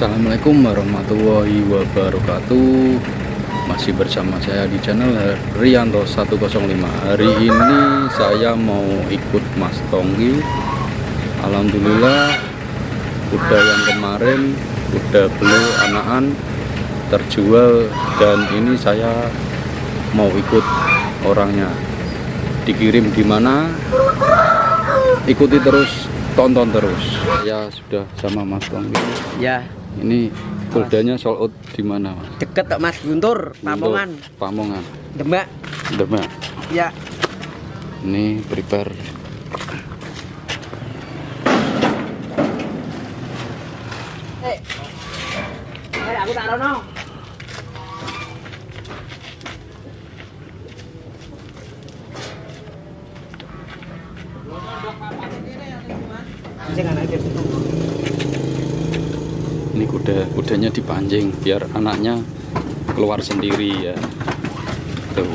Assalamualaikum warahmatullahi wabarakatuh. Masih bersama saya di channel Rianto 105. Hari ini saya mau ikut Mas Tonggi. Alhamdulillah kuda yang kemarin kuda blue anakan terjual, dan ini saya mau ikut orangnya. Dikirim di mana? Ikuti terus, tonton terus. Ya sudah sama Mas Tonggi. Ya. Ini kudanya sold out di mana, Mas? Deket kok Mas, Guntur, Pamongan. Pamongan. Demak. Demak. Ya. Ini prepare. Aku taruh no. Ini kudanya dipancing biar anaknya keluar sendiri ya. Tuh.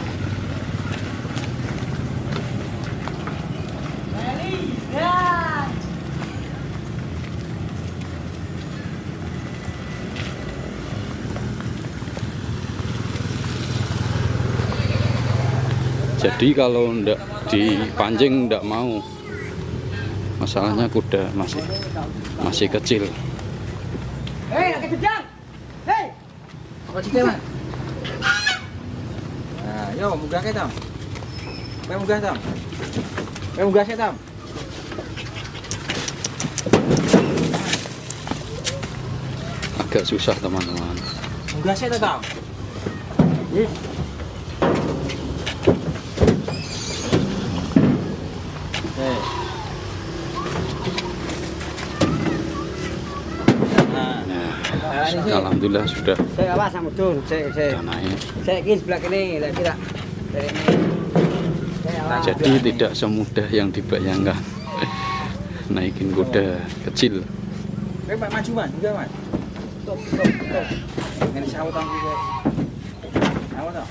Jadi kalau ndak dipancing ndak mau. Masalahnya kuda masih kecil. Hei, lagi kejang. Hei. Apa sih, Mas? Nah, yo munggah ke, Tam. Munggah, Tam. Munggah sih, Tam. Agak susah, teman-teman. Munggah sih, Tam. Yes. Alhamdulillah sudah. Saya apa sama Dun? Saya Naik. Saya ingin sebelah ini, lihat tidak. Jadi tidak semudah yang dibayangkan. Naikin kuda kecil. Pak maju Mas, juga Mas. Stop. Ini sawah tang iki. Sawah toh.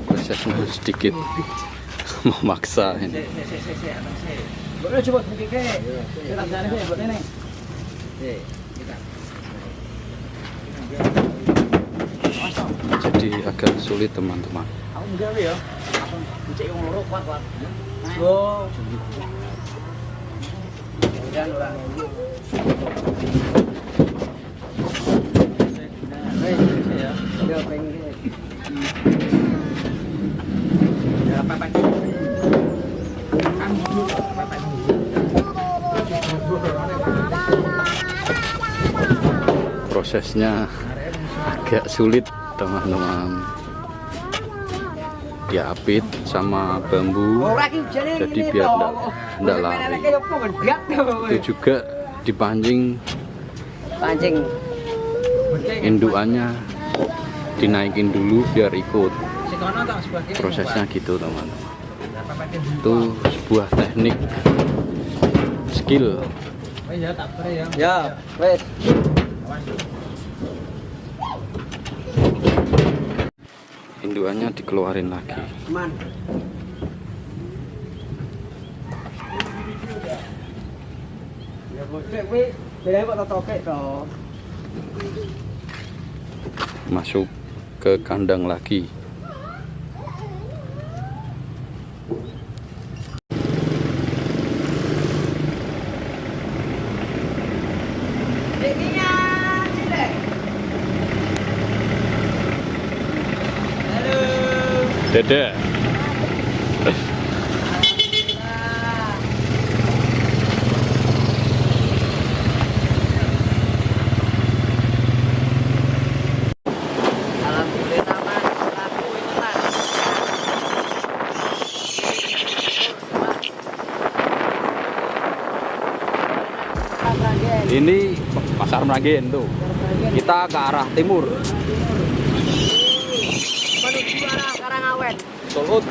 Prosesnya sedikit memaksa ini. Boleh coba sedikit ke. Kita jalan ke buat ini. Jadi agak sulit, teman-teman. Aku enggak ya. Aku cek yang loro kuat. Oh. Jangan orang ini. Ya, pengen. Ya, apa-apa. Prosesnya agak sulit, teman-teman. Diapit sama bambu jadi biar enggak lari. Itu juga dipancing, indukannya dinaikin dulu biar ikut. Prosesnya gitu, teman-teman. Itu sebuah teknik skill. Ya, wes. Indukannya dikeluarin lagi. Man. Ya bocek kuwi, beda kok tokek to. Masuk ke kandang lagi. Dede. Alhamdulillah Mas, laku itu Mas. Ini Pasar Meragen tuh. Kita ke arah timur. Menuju arah Karangawet. Sold out.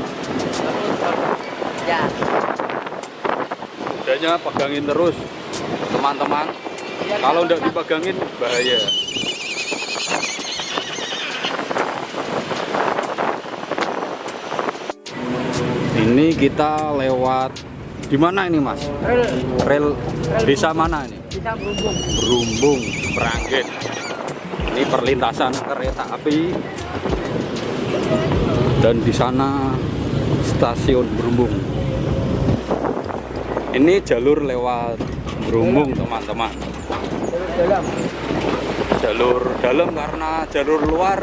Ya. Kudanya pegangin terus, teman-teman. Kalau nggak dipegangin bahaya. Ini kita lewat Di mana ini Mas? Rel desa mana ini? Kita Berumbung. Berumbung, Meranggen. Ini perlintasan kereta api. Dan di sana stasiun Berumbung. Ini jalur lewat Berumbung, teman-teman. Dalam. Jalur dalam karena jalur luar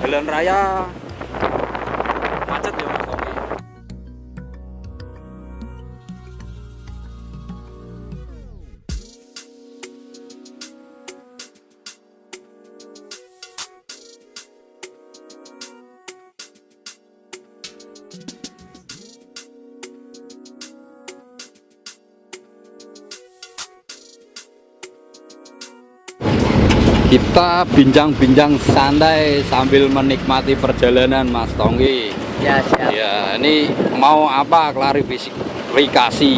jalan raya macet ya Mas Tommy. Kita bincang-bincang santai sambil menikmati perjalanan Mas Tonggi. Ya, siap. Ya, ini mau apa klarifikasi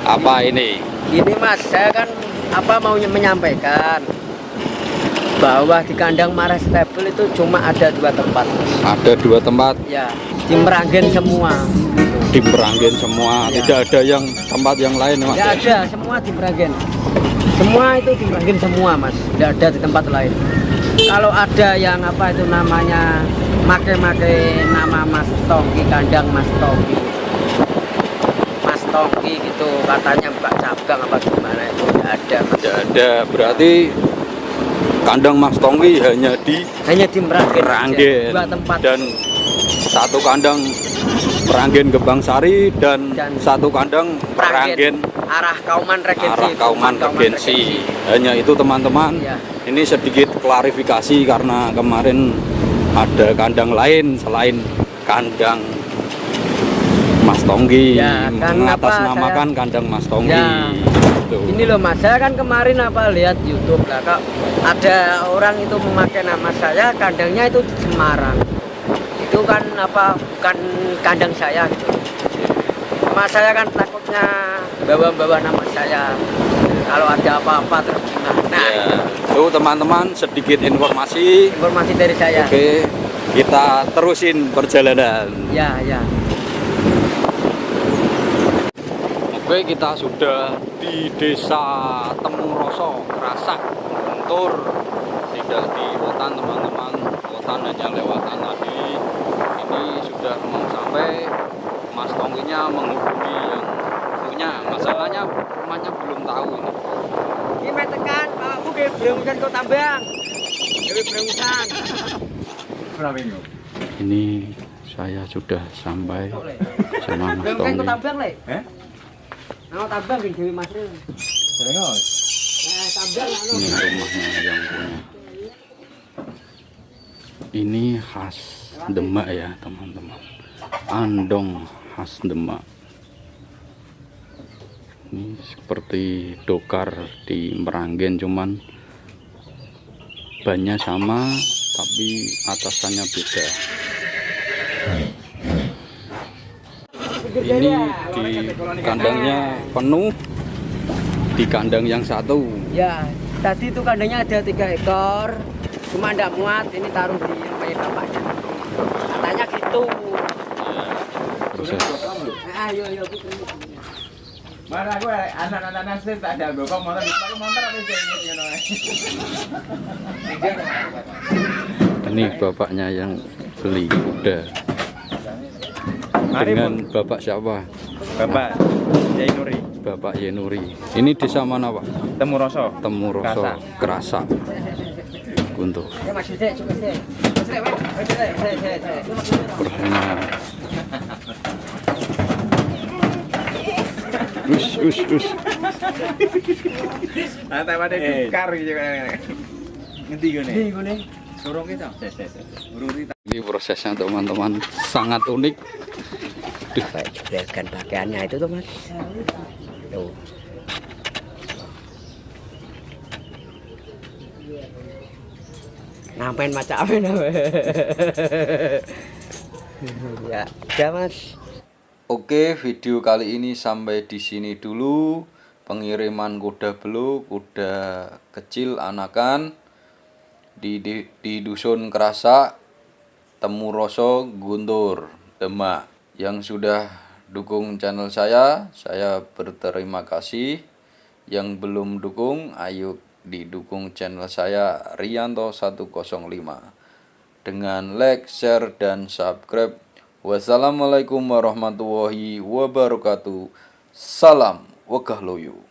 apa ini? Gini Mas, saya kan mau menyampaikan bahwa di kandang Maras Stable itu cuma ada 2 tempat. Ada 2 tempat Ya, di Meranggen semua. di Meranggen semua, Ya. tidak ada yang tempat yang lain Mas. Ya ada, semua di Meranggen. Semua itu di Meranggen semua Mas, tidak ada di tempat lain. Kalau ada yang itu namanya make-make nama Mas Tonggi, kandang Mas Tonggi, Mas Tonggi gitu, katanya buka cabang apa gimana, itu tidak ada Mas. Tidak ada, berarti kandang Mas Tonggi hanya di Meranggen, Meranggen. 2 tempat. Dan 1 kandang Meranggen Gebangsari dan Dan 1 kandang Meranggen arah Kauman Regensi. arah Kauman Regensi. Hanya itu teman-teman. Ya. Ini sedikit klarifikasi karena kemarin ada kandang lain selain kandang Mas Tonggi, Ya, kan mengatasnamakan kandang Mas Tonggi. Ya. Gitu. Ini loh Mas, saya kan kemarin lihat YouTube lah, kak ada orang itu memakai nama saya, kandangnya itu di Semarang. Itu kan bukan kandang saya gitu. Mas saya kan takutnya bawa nama saya. Kalau ada apa-apa terus gimana? Ya. Tuh teman-teman, sedikit informasi. Informasi dari saya. Oke, kita terusin perjalanan. Ya, ya. Oke, kita sudah di desa Temuroso, Krasak, Guntur. Tidak di Wotan teman-teman. Wotan hanya lewatan tadi. Ini sudah mau sampai. Mas Tongginya menghubungi yang punya. Masalahnya rumahnya belum tahu ini. Ini main tekan, Pak, ke Berengusan kok tambang. Dewi Berengusan. Ini saya sudah sampai sama Mas Berengusan kok Tonggi. tambang, Le. Nama tambang di Dewi Masril. Tambang Ini rumahnya yang punya. Ini khas Demak ya teman-teman. Andong khas Demak. Ini seperti dokar di Meranggen, cuman bannya sama tapi atasannya beda. Ini di kandangnya penuh, di kandang yang satu. Ya, tadi itu kandangnya ada 3 ekor, cuma ndak muat, ini taruh di rumah bapaknya. Katanya gitu. Proses. Ayo. Mana gue anak-anak sih tak ada gokong motor harus Ini bapaknya yang beli kuda. Dengan bapak siapa? Bapak Jainuri Bapak Yenuri. Ini desa mana Pak? Temuroso Temuroso, Krasak, Guntur. Ya maksudnya coba sih. Bersama. Us. Ate pada dukar gitu kan. Ngendi gone? Ini gini. Suruh kita. Ururi. Ini prosesnya teman-teman sangat unik. Jelaskan pakaiannya itu tuh Mas. Tuh. Ngapain macam apa ya, udah Mas. Oke, video kali ini sampai di sini dulu. Pengiriman kuda beluk, kuda kecil anakan di dusun Krasak, Temuroso, Guntur, Demak, yang sudah dukung channel saya berterima kasih. Yang belum dukung, ayo didukung channel saya Rianto 105 dengan like, share, dan subscribe. Wassalamualaikum warahmatullahi wabarakatuh. Salam Wegah Loyo.